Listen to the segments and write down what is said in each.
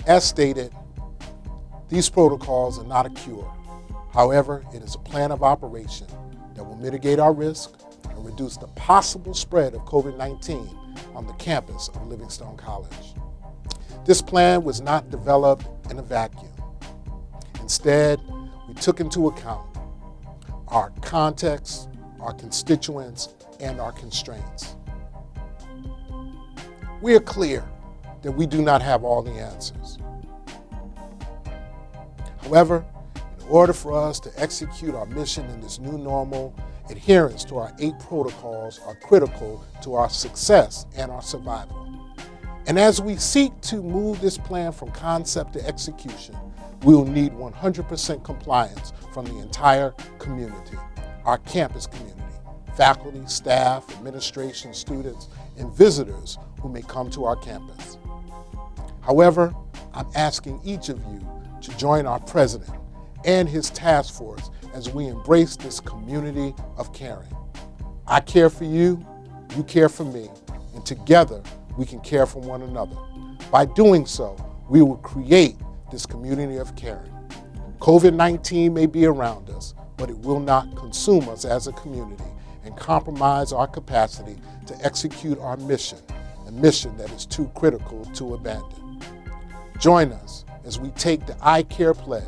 As stated, these protocols are not a cure. However, it is a plan of operation that will mitigate our risk and reduce the possible spread of COVID-19 on the campus of Livingstone College. This plan was not developed in a vacuum. Instead, we took into account our context, our constituents, and our constraints. We are clear that we do not have all the answers. However, in order for us to execute our mission in this new normal, adherence to our 8 protocols are critical to our success and our survival. And as we seek to move this plan from concept to execution, we will need 100% compliance from the entire community, our campus community, faculty, staff, administration, students, and visitors who may come to our campus. However, I'm asking each of you to join our president and his task force as we embrace this community of caring. I care for you, you care for me, and together we can care for one another. By doing so, we will create this community of caring. COVID-19 may be around us, but it will not consume us as a community and compromise our capacity to execute our mission, a mission that is too critical to abandon. Join us as we take the I Care pledge.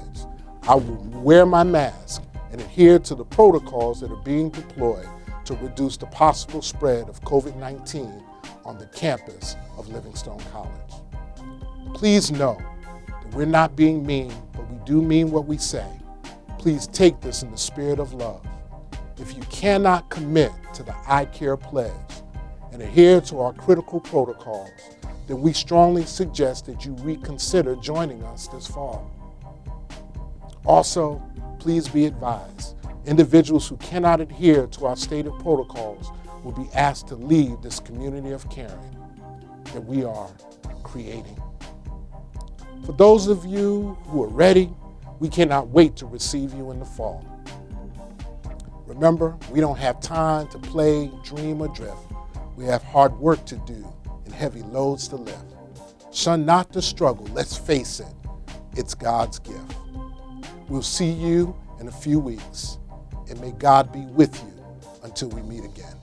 I will wear my mask and adhere to the protocols that are being deployed to reduce the possible spread of COVID-19 on the campus of Livingstone College. Please know that we're not being mean, but we do mean what we say. Please take this in the spirit of love. If you cannot commit to the I Care pledge and adhere to our critical protocols, then we strongly suggest that you reconsider joining us this fall. Also, please be advised, individuals who cannot adhere to our stated protocols will be asked to leave this community of caring that we are creating. For those of you who are ready, we cannot wait to receive you in the fall. Remember, we don't have time to play, dream, or drift. We have hard work to do and heavy loads to lift. Shun not the struggle, let's face it, it's God's gift. We'll see you in a few weeks, and may God be with you until we meet again.